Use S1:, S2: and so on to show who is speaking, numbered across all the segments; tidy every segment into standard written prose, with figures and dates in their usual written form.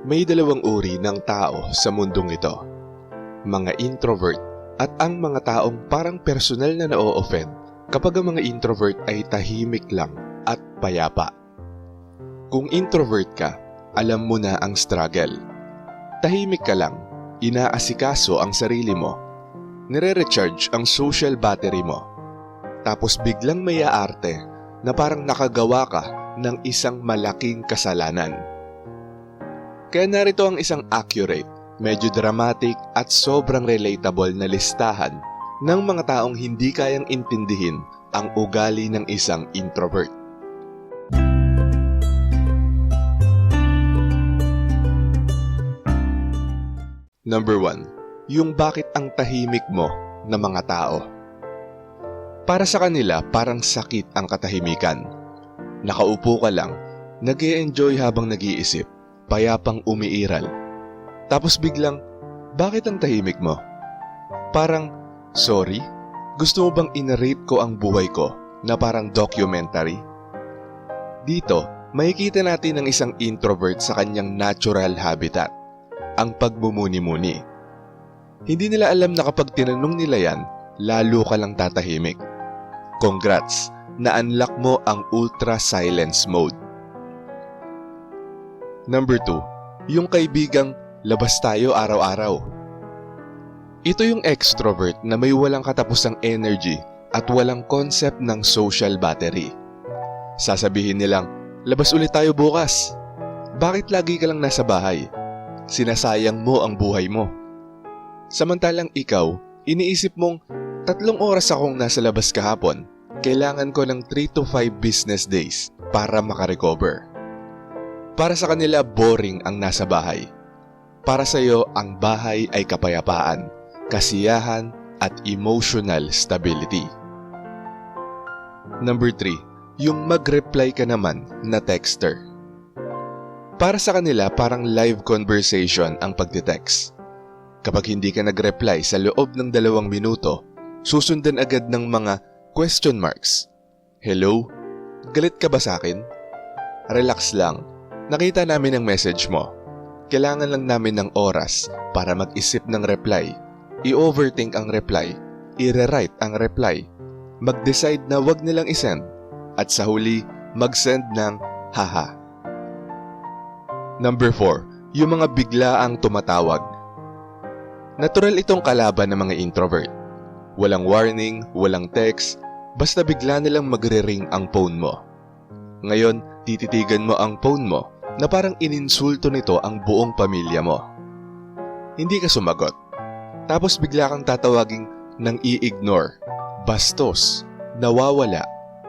S1: May dalawang uri ng tao sa mundong ito. Mga introvert at ang mga taong parang personal na na-o-offend kapag ang mga introvert ay tahimik lang at payapa. Kung introvert ka, alam mo na ang struggle. Tahimik ka lang, inaasikaso ang sarili mo, nire-recharge ang social battery mo, tapos biglang may aarte na parang nakagawa ka ng isang malaking kasalanan. Kaya narito ang isang accurate, medyo dramatic at sobrang relatable na listahan ng mga taong hindi kayang intindihin ang ugali ng isang introvert. Number 1, yung bakit ang tahimik mo na mga tao. Para sa kanila, parang sakit ang katahimikan. Nakaupo ka lang, nag-e-enjoy habang nag-iisip, payapang umiiral. Tapos biglang, bakit ang tahimik mo? Parang, sorry, gusto mo bang inarate ko ang buhay ko na parang documentary? Dito, makikita natin ang isang introvert sa kanyang natural habitat, ang pagmumuni-muni. Hindi nila alam na kapag tinanong nila yan, lalo ka lang tatahimik. Congrats, na-unlock mo ang ultra silence mode. Number 2, yung kaibigang labas tayo araw-araw. Ito yung extrovert na may walang katapusang energy at walang concept ng social battery. Sasabihin nilang, labas ulit tayo bukas. Bakit lagi ka lang nasa bahay? Sinasayang mo ang buhay mo. Samantalang ikaw, iniisip mong 3 oras akong nasa labas kahapon. Kailangan ko ng 3 to 5 business days para makarecover. Para sa kanila, boring ang nasa bahay. Para sa iyo, ang bahay ay kapayapaan, kasiyahan at emotional stability. Number 3, yung mag-reply ka naman na texter. Para sa kanila, parang live conversation ang pagte-text. Kapag hindi ka nag-reply sa loob ng 2 minuto, susundan agad ng mga question marks. Hello? Galit ka ba sa akin? Relax lang. Nakita namin ang message mo. Kailangan lang namin ng oras para mag-isip ng reply, i-overthink ang reply, i-rewrite ang reply, mag-decide na wag nilang isend, at sa huli, mag-send ng haha. Number 4, yung mga biglaang tumatawag. Natural itong kalaban ng mga introvert. Walang warning, walang text, basta bigla nilang magre-ring ang phone mo. Ngayon, tititigan mo ang phone mo na parang ininsulto nito ang buong pamilya mo. Hindi ka sumagot. Tapos bigla kang tatawaging nang i-ignore, bastos, nawawala,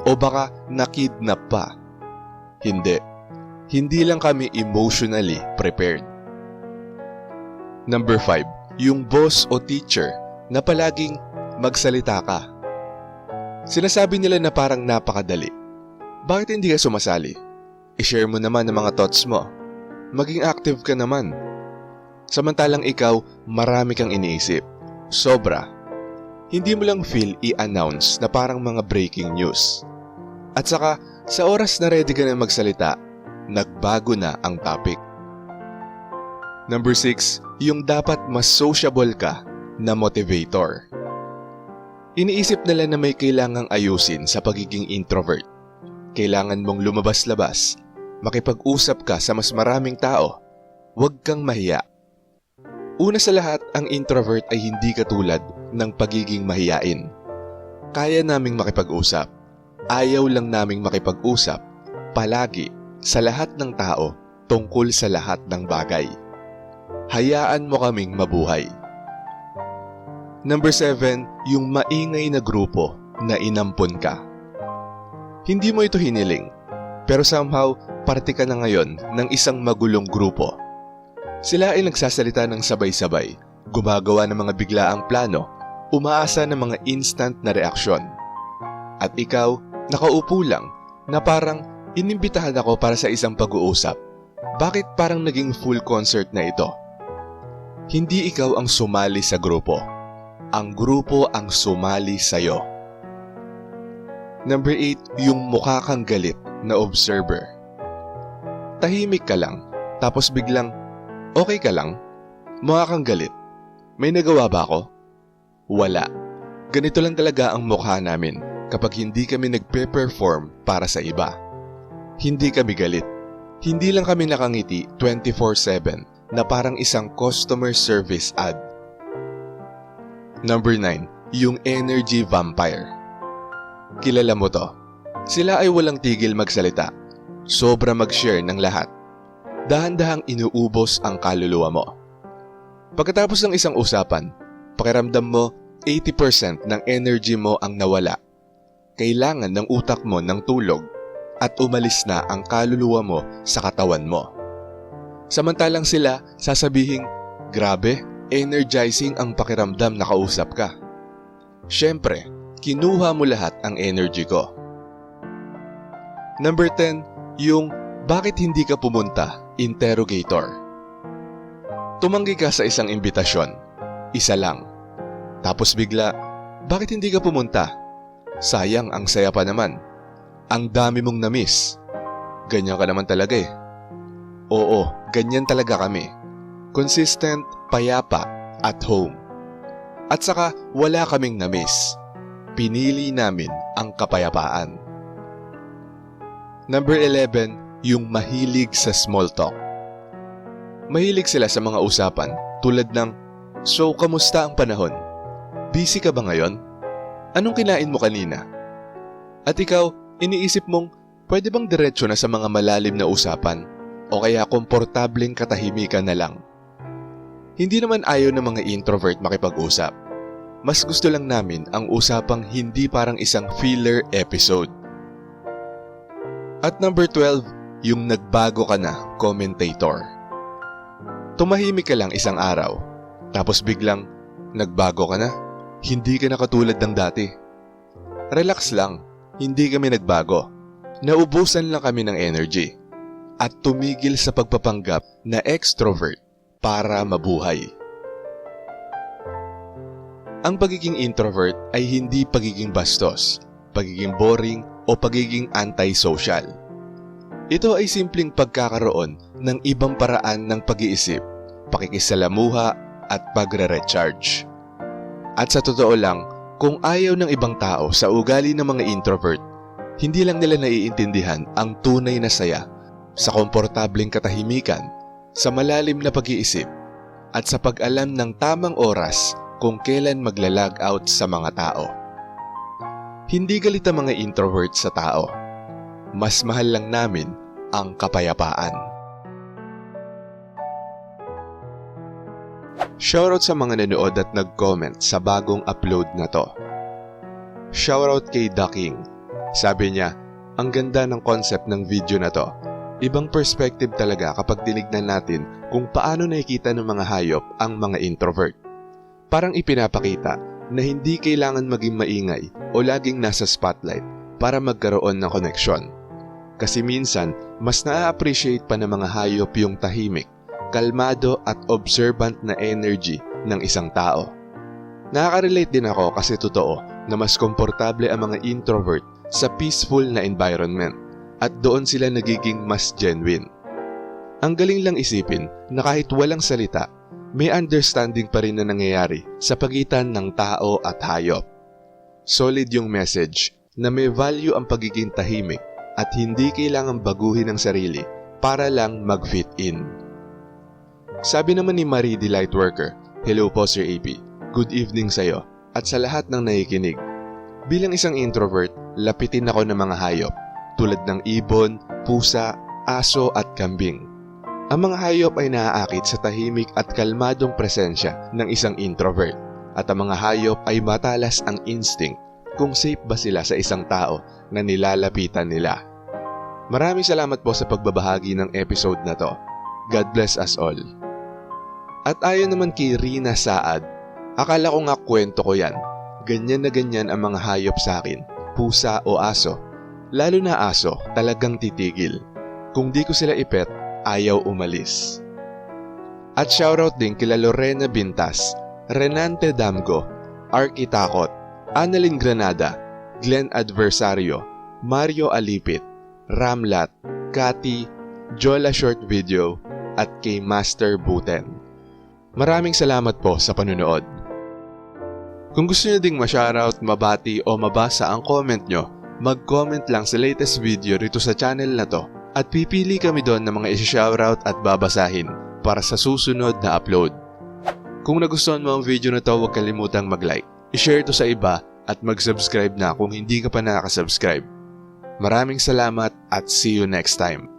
S1: o baka nakidnap pa. Hindi. Hindi lang kami emotionally prepared. Number 5, yung boss o teacher na palaging magsalita ka. Sinasabi nila na parang napakadali. Bakit hindi ka sumasali? I-share mo naman ang mga thoughts mo. Maging active ka naman. Samantalang ikaw, marami kang iniisip. Sobra. Hindi mo lang feel i-announce na parang mga breaking news. At saka, sa oras na ready ka na magsalita, nagbago na ang topic. Number 6, yung dapat mas sociable ka na motivator. Iniisip nila na may kailangang ayusin sa pagiging introvert. Kailangan mong lumabas-labas, makipag-usap ka sa mas maraming tao, huwag kang mahiya. Una sa lahat, ang introvert ay hindi katulad ng pagiging mahiyain. Kaya naming makipag-usap, ayaw lang naming makipag-usap, palagi, sa lahat ng tao, tungkol sa lahat ng bagay. Hayaan mo kaming mabuhay. Number 7, yung maingay na grupo na inampon ka. Hindi mo ito hiniling, pero somehow, parte ka na ngayon ng isang magulong grupo. Sila ay nagsasalita ng sabay-sabay, gumagawa ng mga biglaang plano, umaasa ng mga instant na reaksyon. At ikaw, nakaupo lang na parang inimbitahan ako para sa isang pag-uusap. Bakit parang naging full concert na ito? Hindi ikaw ang sumali sa grupo. Ang grupo ang sumali sa'yo. Number 8, yung mukha kang galit na observer. Tahimik ka lang, tapos biglang Okay ka lang? Mukha kang galit. May nagawa ba ako? Wala. Ganito lang talaga ang mukha namin kapag hindi kami nagpe-perform para sa iba. Hindi kami galit. Hindi lang kami nakangiti 24/7 na parang isang customer service ad. Number 9, yung energy vampire. Kilala mo to? Sila ay walang tigil magsalita. Sobra mag-share ng lahat. Dahan-dahang inuubos ang kaluluwa mo. Pagkatapos ng isang usapan, pakiramdam mo 80% ng energy mo ang nawala. Kailangan ng utak mo ng tulog at umalis na ang kaluluwa mo sa katawan mo. Samantalang sila sasabihing, grabe, energizing ang pakiramdam na kausap ka. Siyempre, kinuha mo lahat ang energy ko. Number 10, yung bakit hindi ka pumunta, interrogator. Tumanggi ka sa isang imbitasyon, isa lang. Tapos bigla, bakit hindi ka pumunta? Sayang, ang saya pa naman. Ang dami mong na-miss. Ganyan ka naman talaga eh. Oo, ganyan talaga kami. Consistent, payapa, at home. At saka wala kaming na-miss. Pinili namin ang kapayapaan. Number 11, yung mahilig sa small talk. Mahilig sila sa mga usapan tulad ng, so kamusta ang panahon? Busy ka ba ngayon? Anong kinain mo kanina? At ikaw, iniisip mong, pwede bang diretso na sa mga malalim na usapan? O kaya komportableng katahimikan na lang? Hindi naman ayaw ng mga introvert makipag-usap. Mas gusto lang namin ang usapang hindi parang isang filler episode. At number 12, yung nagbago ka na, commentator. Tumahimik ka lang isang araw, tapos biglang, nagbago ka na? Hindi ka na katulad ng dati. Relax lang, hindi kami nagbago. Naubusan lang kami ng energy. At tumigil sa pagpapanggap na extrovert para mabuhay. Ang pagiging introvert ay hindi pagiging bastos, pagiging boring o pagiging antisocial. Ito ay simpleng pagkakaroon ng ibang paraan ng pag-iisip, pakikisalamuha at pagre-recharge. At sa totoo lang, kung ayaw ng ibang tao sa ugali ng mga introvert, hindi lang nila naiintindihan ang tunay na saya sa komportableng katahimikan, sa malalim na pag-iisip, at sa pag-alam ng tamang oras kung kailan magla-log out sa mga tao. Hindi galit ang mga introvert sa tao. Mas mahal lang namin ang kapayapaan. Shoutout sa mga nanood at nag-comment sa bagong upload na to. Shoutout kay Ducking. Sabi niya, ang ganda ng concept ng video na to. Ibang perspective talaga kapag tinignan natin kung paano nakikita ng mga hayop ang mga introvert. Parang ipinapakita na hindi kailangan maging maingay o laging nasa spotlight para magkaroon ng koneksyon. Kasi minsan, mas na-appreciate pa ng mga hayop yung tahimik, kalmado at observant na energy ng isang tao. Nakaka-relate din ako kasi totoo na mas komportable ang mga introvert sa peaceful na environment at doon sila nagiging mas genuine. Ang galing lang isipin na kahit walang salita, may understanding pa rin na nangyayari sa pagitan ng tao at hayop. Solid yung message na may value ang pagiging tahimik at hindi kailangang baguhin ang sarili para lang mag-fit in. Sabi naman ni Marie the Lightworker, hello po Sir AP, good evening sa'yo at sa lahat ng nakikinig. Bilang isang introvert, lapitin ako ng mga hayop tulad ng ibon, pusa, aso at kambing. Ang mga hayop ay naaakit sa tahimik at kalmadong presensya ng isang introvert at ang mga hayop ay matalas ang instinct kung safe ba sila sa isang tao na nilalapitan nila. Maraming salamat po sa pagbabahagi ng episode na to. God bless us all. At ayon naman kay Rina Saad, akala ko nga kwento ko yan. Ganyan na ganyan ang mga hayop sa akin, pusa o aso. Lalo na aso, talagang titigil. Kung di ko sila ipet, ayaw umalis. At shoutout din kila Lorena Bintas, Renante Damgo, Arky Takot, Annalyn Granada, Glenn Adversario, Mario Alipit, Ramlat, Cathy, Jola Short Video, at kay Master Buten. Maraming salamat po sa panunood. Kung gusto nyo ding ma-shoutout, mabati o mabasa ang comment nyo, mag-comment lang sa latest video rito sa channel na to at pipili kami doon ng mga isi-shoutout at babasahin para sa susunod na upload. Kung nagustuhan mo ang video na to, huwag kalimutang mag-like, i-share to sa iba at mag-subscribe na kung hindi ka pa nakasubscribe. Maraming salamat at see you next time.